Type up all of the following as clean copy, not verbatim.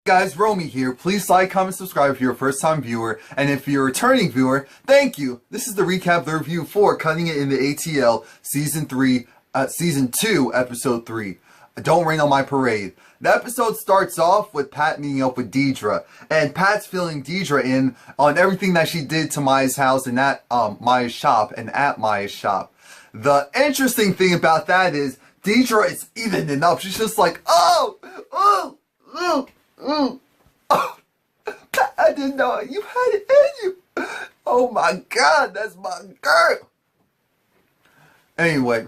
Guys, Romie here. Please like, comment, subscribe if you're a first-time viewer, and if you're a returning viewer, thank you. This is the recap, the review for Cutting It in the ATL Season 2, Episode 3. Don't Rain on My Parade. The episode starts off with Pat meeting up with Deidre, and Pat's filling Deidre in on everything that she did to Maya's house and at Maya's shop and at Maya's shop. The interesting thing about that is Deidre is evening up. She's just like, oh, Pat, I didn't know you had it in you. Oh my God, that's my girl. Anyway,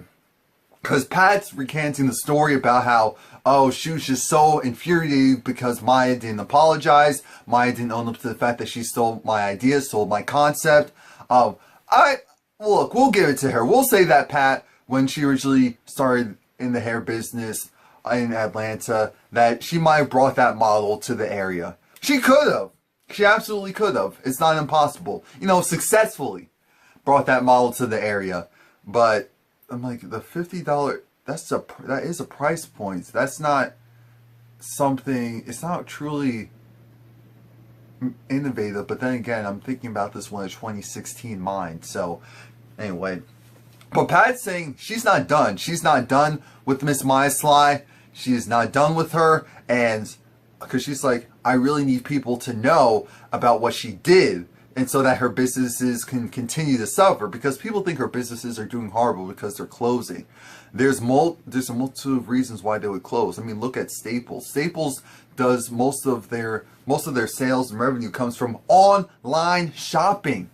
because Pat's recanting the story about how, oh, she was just so infuriated because Maya didn't apologize. Maya didn't own up to the fact that she stole my idea, stole my concept. Look, we'll give it to her. We'll say that Pat, when she originally started in the hair business in Atlanta, that she might have brought that model to the area. She could have. She absolutely could have. It's not impossible. You know, successfully brought that model to the area. But I'm like, the $50, that is a price point. That's not something, it's not truly innovative. But then again, I'm thinking about this one in 2016 mind. So anyway, but Pat's saying she's not done. She's not done with Miss Maya Sly. She is not done with her, and because she's like, I really need people to know about what she did, and so that her businesses can continue to suffer, because people think her businesses are doing horrible because they're closing. There's a multitude of reasons why they would close. I mean, look at Staples. Staples does most of their sales and revenue comes from online shopping.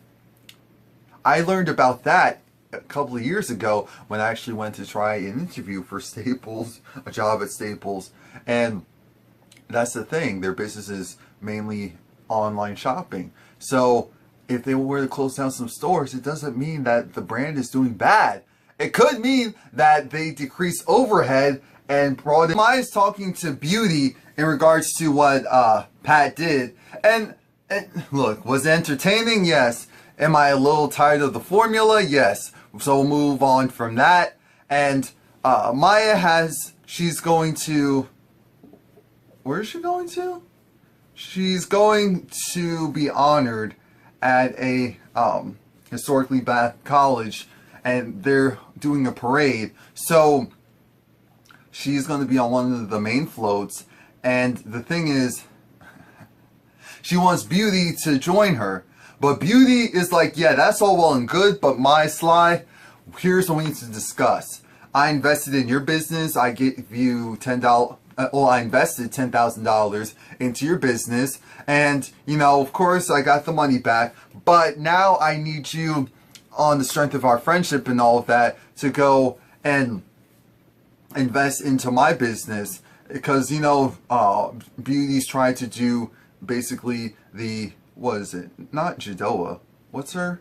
I learned about that a couple of years ago when I actually went to try an interview for Staples, a job at Staples, and that's the thing, their business is mainly online shopping. So if they were to close down some stores, it doesn't mean that the brand is doing bad. It could mean that they decrease overhead and brought in. Maya's talking to Beauty in regards to what Pat did, and look, was it entertaining? Yes. Am I a little tired of the formula? Yes. So we'll move on from that. And Maya she's going to, where is she going to? She's going to be honored at a historically black college, and they're doing a parade. So she's going to be on one of the main floats, and the thing is, she wants Beauty to join her. But Beauty is like, yeah, that's all well and good, but Maya Sly, here's what we need to discuss. I invested in your business. I gave you $10. Well, I invested $10,000 into your business, and you know, of course, I got the money back. But now I need you, on the strength of our friendship and all of that, to go and invest into my business, because you know, Beauty's trying to do basically the, what is it? Not Jadoa. What's her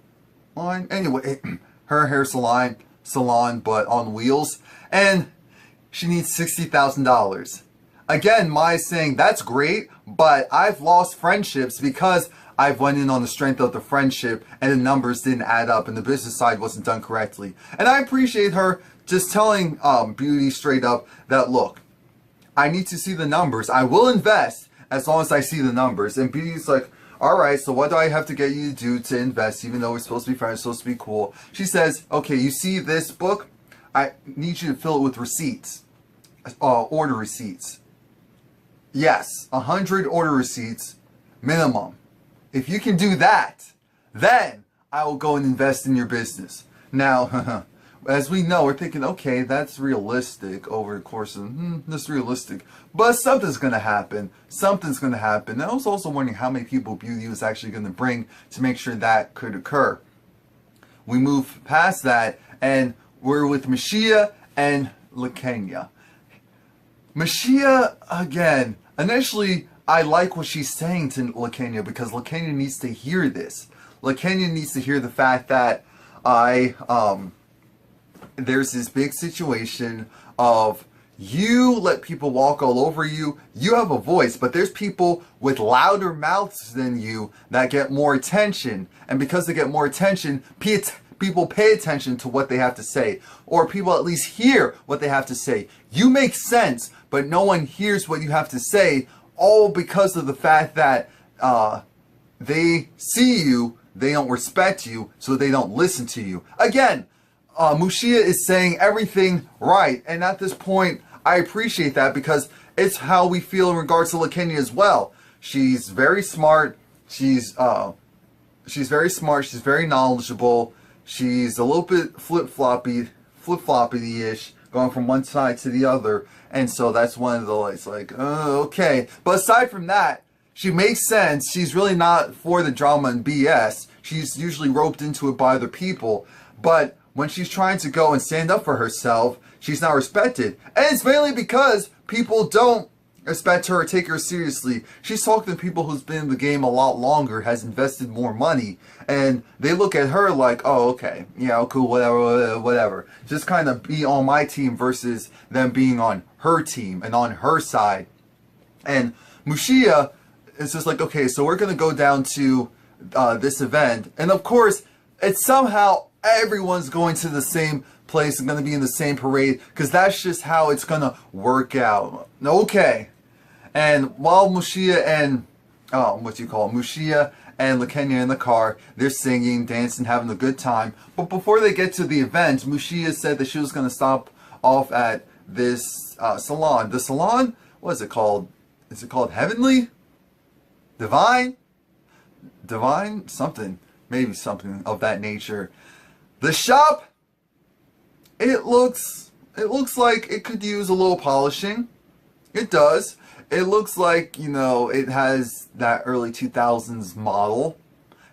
line? Anyway, her hair salon, but on wheels. And she needs $60,000. Again, Maya's saying, that's great, but I've lost friendships because I've went in on the strength of the friendship and the numbers didn't add up and the business side wasn't done correctly. And I appreciate her just telling Beauty straight up that, look, I need to see the numbers. I will invest as long as I see the numbers. And Beauty's like, alright, so what do I have to get you to do to invest, even though we're supposed to be friends, supposed to be cool? She says, okay, you see this book? I need you to fill it with receipts. Order receipts. Yes, 100 order receipts, minimum. If you can do that, then I will go and invest in your business. Now, as we know, we're thinking, okay, that's realistic over the course of, that's realistic. But something's going to happen. Something's going to happen. And I was also wondering how many people Beauty was actually going to bring to make sure that could occur. We move past that, and we're with Mushiya and LaKenya. Mushiya, again, initially, I like what she's saying to LaKenya, because LaKenya needs to hear this. LaKenya needs to hear the fact that there's this big situation of, you let people walk all over you. You have a voice, but there's people with louder mouths than you that get more attention. And because they get more attention, people pay attention to what they have to say. Or people at least hear what they have to say. You make sense, but no one hears what you have to say. all because of the fact that they see you, they don't respect you, so they don't listen to you. Again, Mushiya is saying everything right, and at this point, I appreciate that because it's how we feel in regards to LaKenya as well. She's very smart. She's very smart. She's very knowledgeable. She's a little bit flip-floppy-ish, going from one side to the other, and so that's one of the like, okay. But aside from that, she makes sense. She's really not for the drama and BS. She's usually roped into it by other people, but when she's trying to go and stand up for herself, she's not respected. And it's mainly because people don't respect her or take her seriously. She's talking to people who's been in the game a lot longer, has invested more money, and they look at her like, oh, okay, yeah, cool, whatever. Just kind of be on my team versus them being on her team and on her side. And Mushiya is just like, okay, so we're going to go down to this event. And of course, it's somehow everyone's going to the same place and going to be in the same parade because that's just how it's going to work out. Okay. And while Mushiya and Mushiya and LaKenya in the car, they're singing, dancing, having a good time. But before they get to the event, Mushiya said that she was going to stop off at this salon. The salon, what is it called? Is it called Heavenly? Divine? Divine? Something. Maybe something of that nature. The shop, it looks like it could use a little polishing. It does. It looks like, you know, it has that early 2000s model.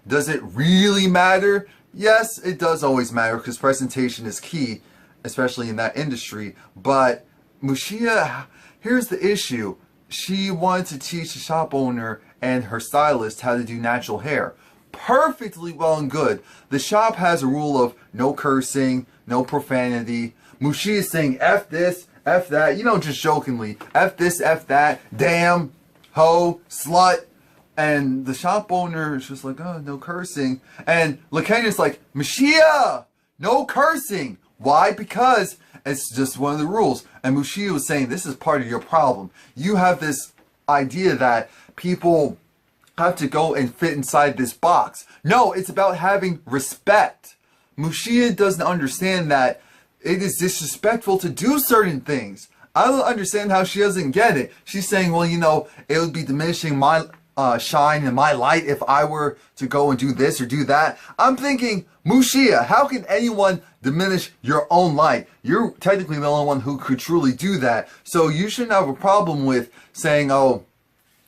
Does it really matter? Yes, it does always matter because presentation is key, especially in that industry. But Mushiya, here's the issue. She wanted to teach the shop owner and her stylist how to do natural hair. Perfectly well and good. The shop has a rule of no cursing, no profanity. Mushiya is saying F this, F that, you know, just jokingly. F this, F that, damn, hoe, slut. And the shop owner is just like, oh, no cursing. And LaKenya's like, Mushiya, no cursing. Why? Because it's just one of the rules. And Mushiya was saying, this is part of your problem. You have this idea that people have to go and fit inside this box. No, it's about having respect. Mushiya doesn't understand that it is disrespectful to do certain things. I don't understand how she doesn't get it. She's saying, well, you know, it would be diminishing my shine and my light if I were to go and do this or do that. I'm thinking, Mushiya, how can anyone diminish your own light? You're technically the only one who could truly do that. So you shouldn't have a problem with saying, oh,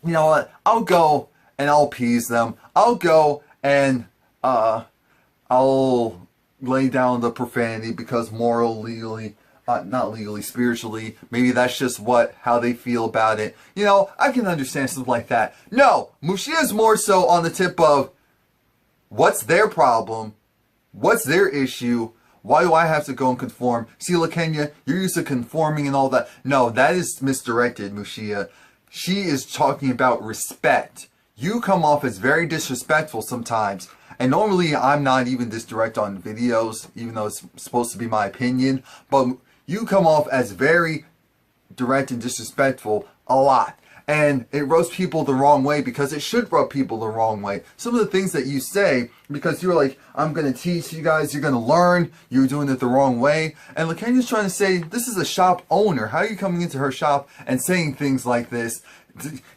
you know what, I'll go and I'll appease them. I'll go and I'll lay down the profanity because legally, not legally, spiritually, maybe that's just how they feel about it. You know, I can understand something like that. No, Mushiya's more so on the tip of what's their problem, what's their issue, why do I have to go and conform? See, LaKenya, you're used to conforming and all that. No, that is misdirected, Mushiya. She is talking about respect. You come off as very disrespectful sometimes. And normally I'm not even this direct on videos, even though it's supposed to be my opinion. But you come off as very direct and disrespectful a lot. And it rubs people the wrong way because it should rub people the wrong way. Some of the things that you say, because you're like, I'm going to teach you guys, you're going to learn, you're doing it the wrong way. And LaKenya's trying to say, this is a shop owner. How are you coming into her shop and saying things like this?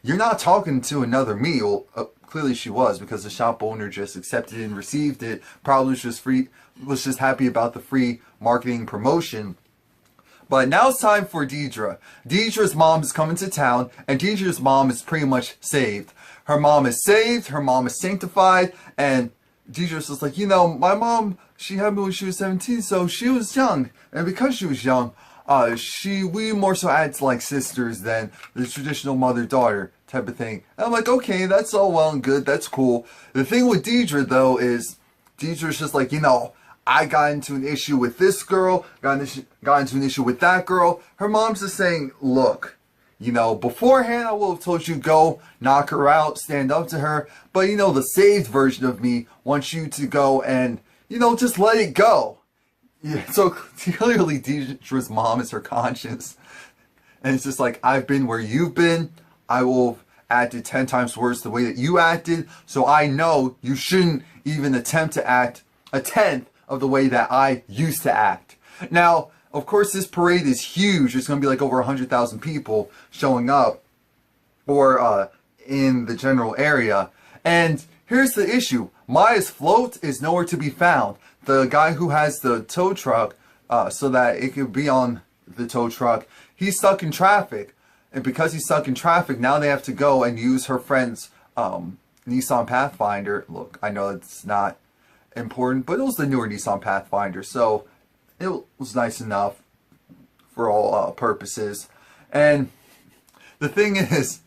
You're not talking to another me. Well, clearly she was, because the shop owner just accepted it and received it. Probably was just happy about the free marketing promotion. But now it's time for Deidre. Deidre's mom is coming to town, and Deidre's mom is pretty much saved. Her mom is saved, her mom is sanctified, and Deidre's just like, you know, my mom, she had me when she was 17, so she was young. And because she was young, we more so act like sisters than the traditional mother-daughter type of thing. And I'm like, okay, that's all well and good, that's cool. The thing with Deidre, though, is Deidre's just like, you know, I got into an issue with this girl, got into an issue with that girl. Her mom's just saying, look, you know, beforehand I would have told you go, knock her out, stand up to her. But, you know, the saved version of me wants you to go and, you know, just let it go. Yeah, so clearly Deidre's mom is her conscience. And it's just like, I've been where you've been. I will acted 10 times worse the way that you acted, so I know you shouldn't even attempt to act a tenth of the way that I used to act. Now, of course, this parade is huge. It's going to be like over 100,000 people showing up or in the general area. And here's the issue. Maya's float is nowhere to be found. The guy who has the tow truck, so that it could be on the tow truck, he's stuck in traffic. And because he's stuck in traffic, now they have to go and use her friend's Nissan Pathfinder. Look, I know it's not important, but it was the newer Nissan Pathfinder, so it was nice enough for all purposes. And the thing is,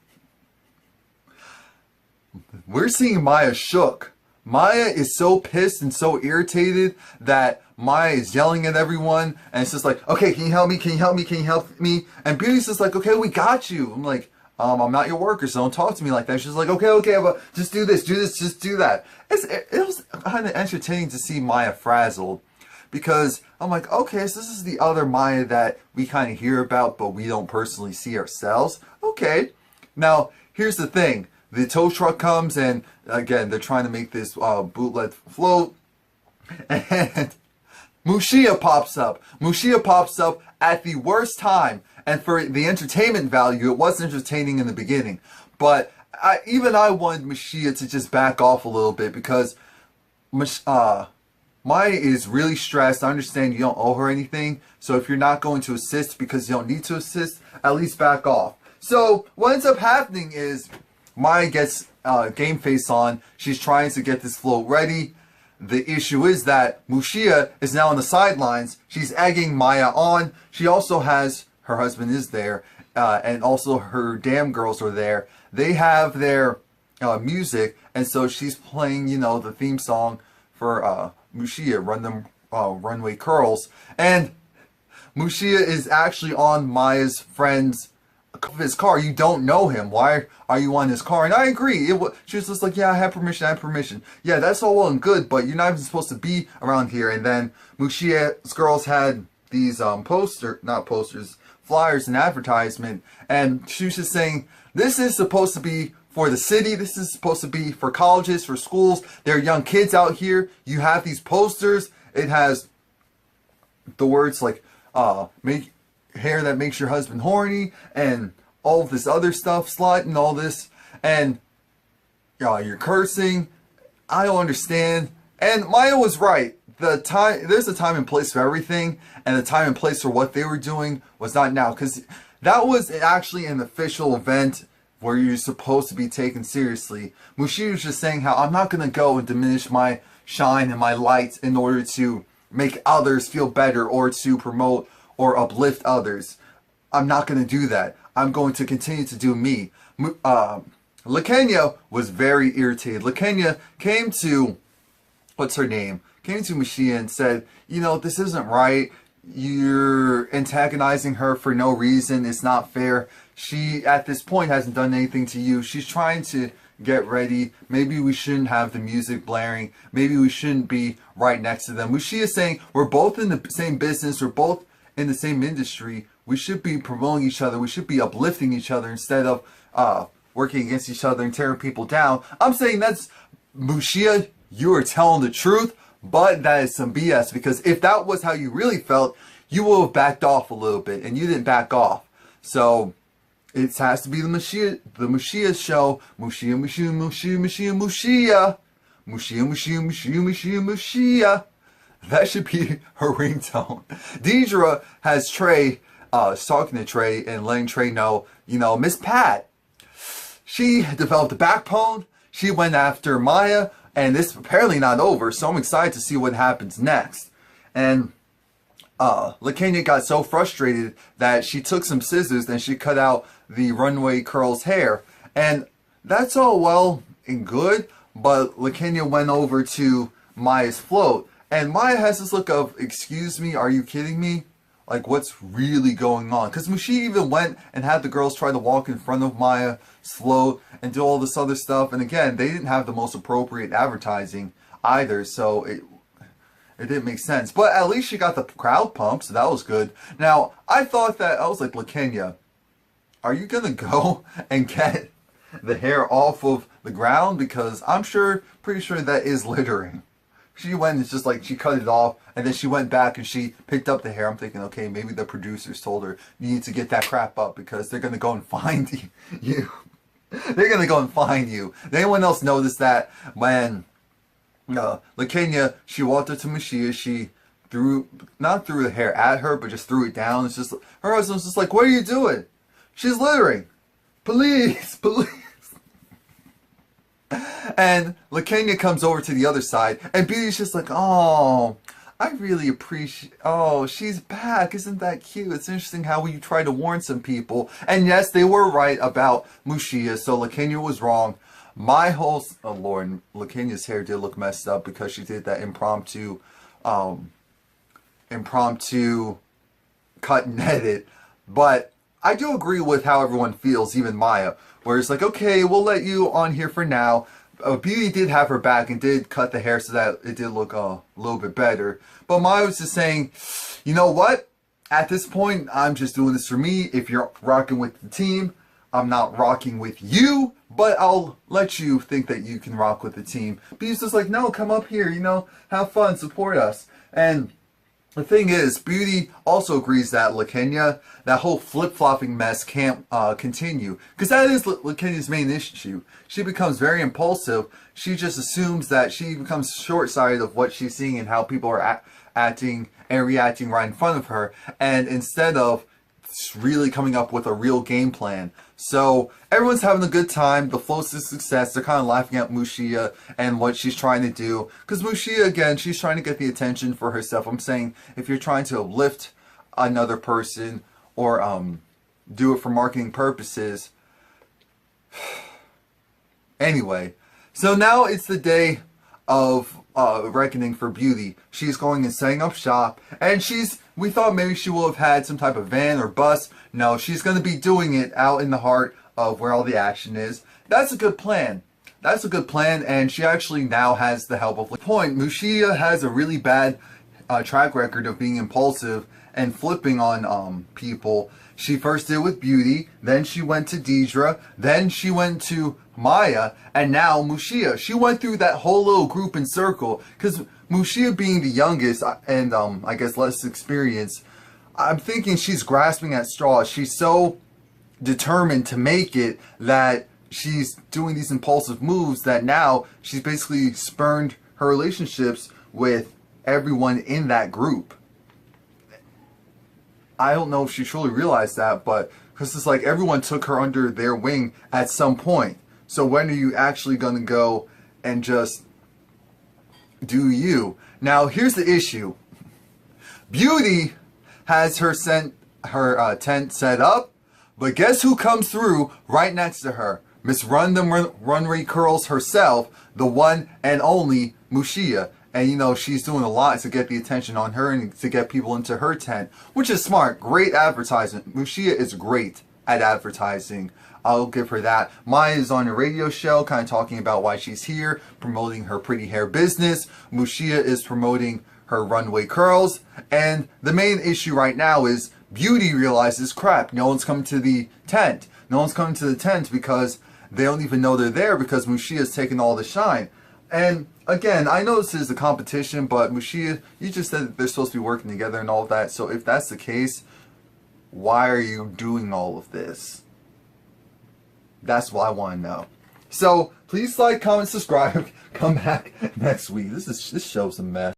we're seeing Maya shook. Maya is so pissed and so irritated that Maya is yelling at everyone, and it's just like, okay, can you help me? Can you help me? Can you help me? And Beauty's just like, okay, we got you. I'm like, I'm not your worker, so don't talk to me like that. She's like, okay, but just do this, just do that. It was kind of entertaining to see Maya frazzled, because I'm like, okay, so this is the other Maya that we kind of hear about, but we don't personally see ourselves. Okay. Now, here's the thing. The tow truck comes, and again, they're trying to make this bootleg float, and Mushiya pops up. Mushiya pops up at the worst time. And for the entertainment value, it was entertaining in the beginning. But even I wanted Mushiya to just back off a little bit, because Maya is really stressed. I understand you don't owe her anything. So if you're not going to assist because you don't need to assist, at least back off. So what ends up happening is Maya gets game face on. She's trying to get this float ready. The issue is that Mushiya is now on the sidelines. She's egging Maya on. She also has, her husband is there, and also her damn girls are there. They have their music, and so she's playing, you know, the theme song for Mushiya, Run Them Runway Curls. And Mushiya is actually on Maya's friend's his car. You don't know him. Why are you on his car? And I agree. She was just like, yeah, I have permission. Yeah, that's all well and good, but you're not even supposed to be around here. And then Mushiya's girls had these flyers and advertisement, and she was just saying, this is supposed to be for the city. This is supposed to be for colleges, for schools. There are young kids out here. You have these posters. It has the words like, make hair that makes your husband horny, and all of this other stuff, slut, and all this, and you're cursing. I don't understand. And Maya was right. There's a time and place for everything, and the time and place for what they were doing was not now, because that was actually an official event where you're supposed to be taken seriously. Mushiya was just saying how I'm not going to go and diminish my shine and my light in order to make others feel better or to promote or uplift others. I'm not going to do that. I'm going to continue to do me. LaKenya was very irritated. LaKenya came to, what's her name? Came to Mushiya and said, you know, this isn't right. You're antagonizing her for no reason. It's not fair. She, at this point, hasn't done anything to you. She's trying to get ready. Maybe we shouldn't have the music blaring. Maybe we shouldn't be right next to them. Mushiya is saying, we're both in the same business. We're both in the same industry. We should be promoting each other. We should be uplifting each other instead of working against each other and tearing people down. I'm saying that's, Mushiya, you are telling the truth, but that is some BS, because if that was how you really felt, you would have backed off a little bit, and you didn't back off. So it has to be the Mushiya show. Mushiya, Mushiya, Mushiya, Mushiya, Mushiya, Mushiya, Mushiya, Mushiya, Mushiya. That should be her ringtone. Deidre has Trey, talking to Trey and letting Trey know, you know, Miss Pat, she developed a backbone. She went after Maya, and this is apparently not over, so I'm excited to see what happens next. And LaKenya got so frustrated that she took some scissors and she cut out the Runway Curls hair. And that's all well and good, but LaKenya went over to Maya's float. And Maya has this look of, excuse me, are you kidding me? Like, what's really going on? Because Mushiya even went and had the girls try to walk in front of Maya's float and do all this other stuff. And again, they didn't have the most appropriate advertising either, so it didn't make sense. But at least she got the crowd pumped, so that was good. Now, I thought that, I was like, LaKenya, are you going to go and get the hair off of the ground because I'm pretty sure that is littering. She went and just like, she cut it off and then she went back and she picked up the hair. I'm thinking, okay, maybe the producers told her, you need to get that crap up because they're going to go and find you. They're going to go and find you. Did anyone else notice that when LaKenya, she walked up to Mushiya, she not threw the hair at her, but just threw it down. It's just, her husband's just like, what are you doing? She's littering. Police, police. And LaKenya comes over to the other side, and Beauty's just like, oh, I really appreciate, oh, she's back. Isn't that cute? It's interesting how you try to warn some people. And yes, they were right about Mushiya, so LaKenya was wrong. My whole, oh Lord, LaKenya's hair did look messed up because she did that impromptu cut and edit. But I do agree with how everyone feels, even Maya, where it's like, okay, we'll let you on here for now. Beauty did have her back and did cut the hair so that it did look a little bit better. But Maya was just saying, you know what? At this point, I'm just doing this for me. If you're rocking with the team, I'm not rocking with you, but I'll let you think that you can rock with the team. Beauty's just like, no, come up here, you know, have fun, support us. And the thing is, Beauty also agrees that LaKenya, that whole flip-flopping mess can't continue. Because that is LaKenya's main issue. She becomes very impulsive. She just assumes that she becomes short-sighted of what she's seeing and how people are acting and reacting right in front of her. And instead of really coming up with a real game plan. So everyone's having a good time. The flow's to success. They're kind of laughing at Mushiya and what she's trying to do. Because Mushiya, again, she's trying to get the attention for herself. I'm saying if you're trying to uplift another person or do it for marketing purposes. Anyway, so now it's the day of reckoning for Beauty. She's going and setting up shop, and we thought maybe she will have had some type of van or bus. No, she's going to be doing it out in the heart of where all the action is. That's a good plan. That's a good plan, and she actually now has the help of the point. Mushiya has a really bad track record of being impulsive and flipping on people. She first did with Beauty, then she went to Deidre, then she went to Maya, and now Mushiya. She went through that whole little group and circle, because Mushiya being the youngest and I guess less experienced, I'm thinking she's grasping at straws. She's so determined to make it that she's doing these impulsive moves that now she's basically spurned her relationships with everyone in that group. I don't know if she truly realized that, but because it's like everyone took her under their wing at some point. So when are you actually going to go and just do you? Now here's the issue. Beauty has her tent set up, but guess who comes through right next to her? Miss Runway Curls herself, the one and only Mushiya. And you know, she's doing a lot to get the attention on her and to get people into her tent, which is smart. Great advertisement. Mushiya is great at advertising. I'll give her that. Maya is on a radio show kind of talking about why she's here, promoting her pretty hair business. Mushiya is promoting her runway curls. And the main issue right now is Beauty realizes, crap, no one's coming to the tent. No one's coming to the tent because they don't even know they're there because Mushiya's taking all the shine. And again, I know this is a competition, but Mushiya, you just said that they're supposed to be working together and all of that. So if that's the case, why are you doing all of this? That's what I want to know. So please like, comment, subscribe. Come back next week. This show's a mess.